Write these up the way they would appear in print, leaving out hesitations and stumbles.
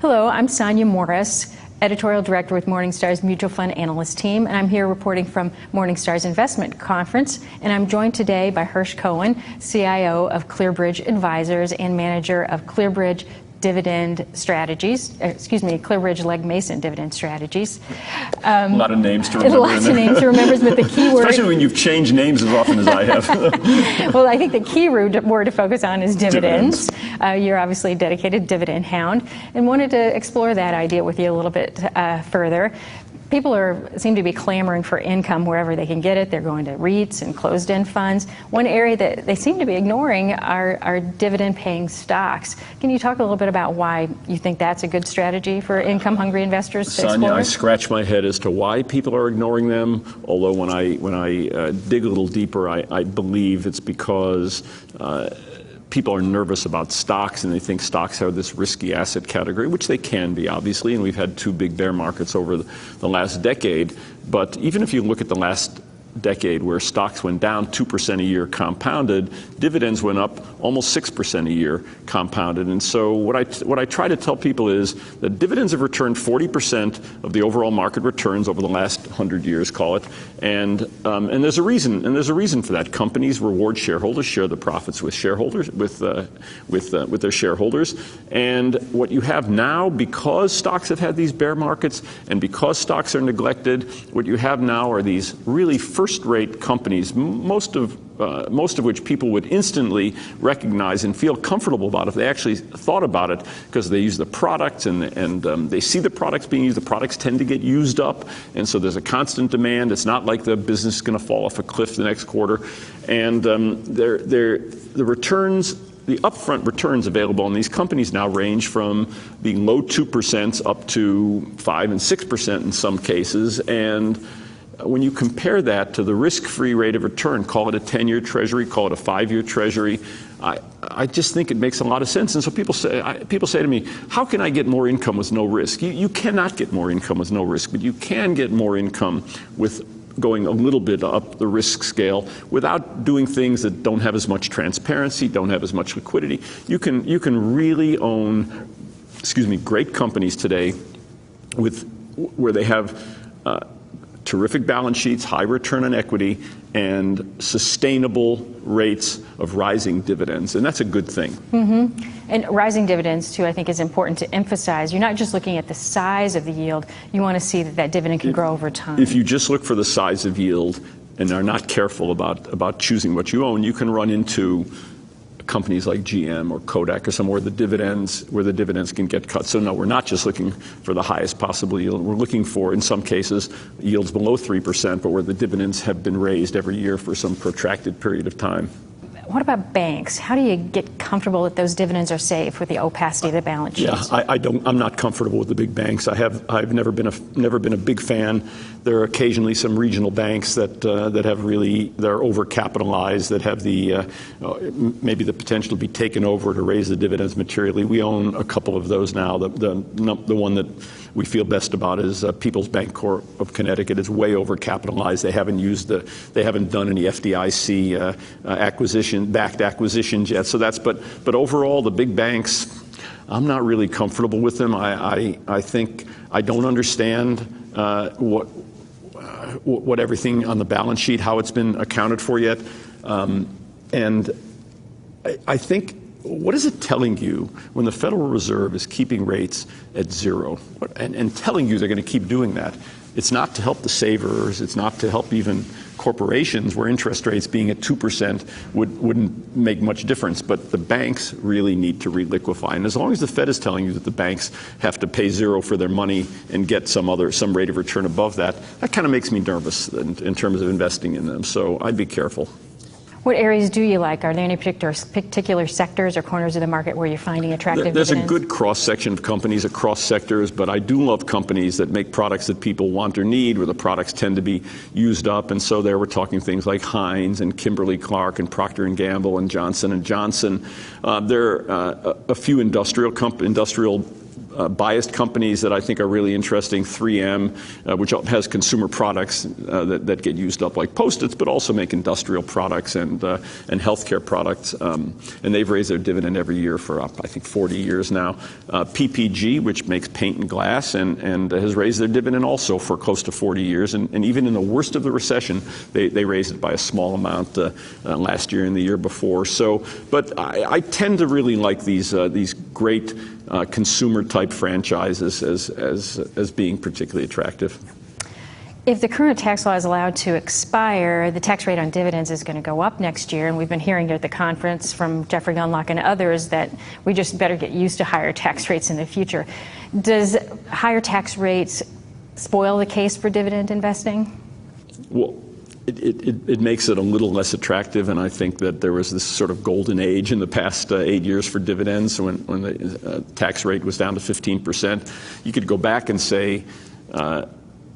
Hello, I'm Sonia Morris, Editorial Director with Morningstar's Mutual Fund Analyst Team, and I'm here reporting from Morningstar's Investment Conference. And I'm joined today by Hirsch Cohen, CIO of ClearBridge Advisors and manager of ClearBridge Dividend Strategies, ClearBridge Legg Mason Dividend Strategies. A lot of names to remember. Lots of names to remember, but the key word... Especially when you've changed names as often as I have. Well, I think the key word to focus on is dividends. You're obviously a dedicated dividend hound, and wanted to explore that idea with you a little bit further. People seem to be clamoring for income wherever they can get it. They're going to REITs and closed-end funds. One area that they seem to be ignoring are dividend-paying stocks. Can you talk a little bit about why you think that's a good strategy for income-hungry investors to explore? Sonia, I scratch my head as to why people are ignoring them. Although when I dig a little deeper, I believe it's because people are nervous about stocks, and they think stocks are this risky asset category, which they can be, obviously, and we've had two big bear markets over the last decade. But even if you look at the last decade where stocks went down 2% a year compounded, dividends went up almost 6% a year compounded. And so what I try to tell people is that dividends have returned 40% of the overall market returns over the last 100 years, call it. And there's a reason, for that. Companies reward shareholders, share the profits with shareholders, with their shareholders. And what you have now, because stocks have had these bear markets and because stocks are neglected, what you have now are these really first-rate companies, most of which people would instantly recognize and feel comfortable about if they actually thought about it, because they use the products and they see the products being used. The products tend to get used up, and so there's a constant demand. It's not like the business is going to fall off a cliff the next quarter. And the returns, the upfront returns available on these companies now range from the low 2% up to 5 and 6% in some cases. And when you compare that to the risk-free rate of return, call it a 10-year treasury, call it a 5-year treasury, I just think it makes a lot of sense. And so people say to me, how can I get more income with no risk? You cannot get more income with no risk, but you can get more income with going a little bit up the risk scale without doing things that don't have as much transparency, don't have as much liquidity. You can really own, great companies today where they have terrific balance sheets, high return on equity, and sustainable rates of rising dividends. And that's a good thing. Mm-hmm. And rising dividends, too, I think is important to emphasize. You're not just looking at the size of the yield. You want to see that dividend can grow over time. If you just look for the size of yield and are not careful about choosing what you own, you can run into companies like GM or Kodak or somewhere where the dividends can get cut. So no, we're not just looking for the highest possible yield. We're looking for, in some cases, yields below 3%, but where the dividends have been raised every year for some protracted period of time. What about banks? How do you get comfortable that those dividends are safe with the opacity of the balance sheets? Yeah, I'm not comfortable with the big banks. I've never been a big fan. There are occasionally some regional banks that they're overcapitalized, that have maybe the potential to be taken over to raise the dividends materially. We own a couple of those now. The one that we feel best about is People's Bank Corp of Connecticut. It's way overcapitalized. They haven't done any FDIC backed acquisitions yet. So but overall, the big banks, I'm not really comfortable with them. I think I don't understand what everything on the balance sheet, how it's been accounted for yet. And I think, what is it telling you when the Federal Reserve is keeping rates at zero and telling you they're going to keep doing that? It's not to help the savers. It's not to help even corporations, where interest rates being at 2% wouldn't make much difference. But the banks really need to reliquify. And as long as the Fed is telling you that the banks have to pay zero for their money and get some rate of return above that, that kind of makes me nervous in terms of investing in them. So I'd be careful. What areas do you like? Are there any particular sectors or corners of the market where you're finding attractive There's dividends? a good cross-section of companies across sectors, but I do love companies that make products that people want or need, where the products tend to be used up. And so there we're talking things like Heinz and Kimberly-Clark and Procter & Gamble and Johnson & Johnson. There are a few industrial biased companies that I think are really interesting. 3M, which has consumer products that get used up like Post-its, but also make industrial products and healthcare products. And they've raised their dividend every year for, I think, 40 years now. PPG, which makes paint and glass, and has raised their dividend also for close to 40 years. And even in the worst of the recession, they raised it by a small amount last year and the year before. So, but I tend to really like these great consumer-type franchises as being particularly attractive. If the current tax law is allowed to expire, the tax rate on dividends is going to go up next year, and we've been hearing at the conference from Jeffrey Gundlach and others that we just better get used to higher tax rates in the future. Does higher tax rates spoil the case for dividend investing? Well, it makes it a little less attractive, and I think that there was this sort of golden age in the past 8 years for dividends when the tax rate was down to 15%. You could go back and say,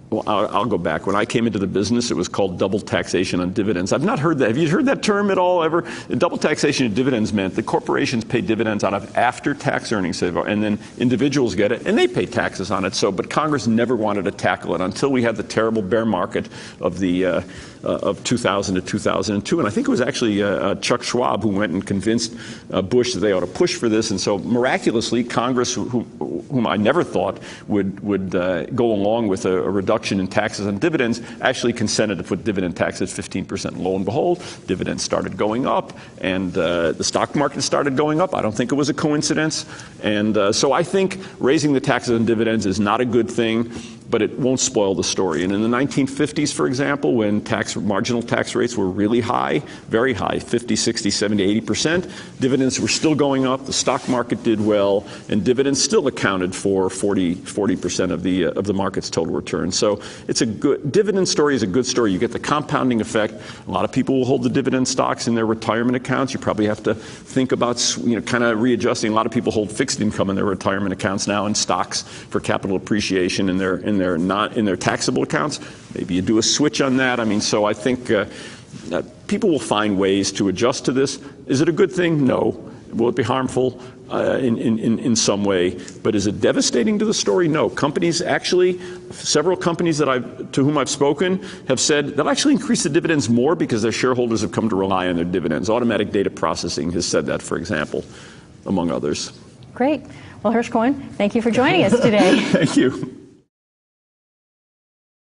well, I'll go back. When I came into the business, it was called double taxation on dividends. I've not heard that. Have you heard that term at all ever? Double taxation of dividends meant the corporations pay dividends out of after-tax earnings, and then individuals get it, and they pay taxes on it. So, but Congress never wanted to tackle it until we had the terrible bear market of the of 2000 to 2002. And I think it was actually Chuck Schwab who went and convinced Bush that they ought to push for this. And so miraculously, Congress, whom I never thought would go along with a reduction in taxes on dividends, actually consented to put dividend tax at 15%. Lo and behold, dividends started going up, and the stock market started going up. I don't think it was a coincidence. And so I think raising the taxes on dividends is not a good thing, but it won't spoil the story. And in the 1950s, for example, when marginal tax rates were really high, very high, 50, 60, 70, 80%, dividends were still going up, the stock market did well, and dividends still accounted for 40% of the market's total return. So it's a good, dividend story is a good story. You get the compounding effect. A lot of people will hold the dividend stocks in their retirement accounts. You probably have to think about, kind of readjusting. A lot of people hold fixed income in their retirement accounts now and stocks for capital appreciation in their taxable accounts. Maybe you do a switch on that. I mean, so I think people will find ways to adjust to this. Is it a good thing? No. Will it be harmful in some way? But is it devastating to the story? No. Companies actually, several companies to whom I've spoken have said they'll actually increase the dividends more because their shareholders have come to rely on their dividends. Automatic data processing has said that, for example, among others. Great. Well, Hirsch Cohen, thank you for joining us today. Thank you.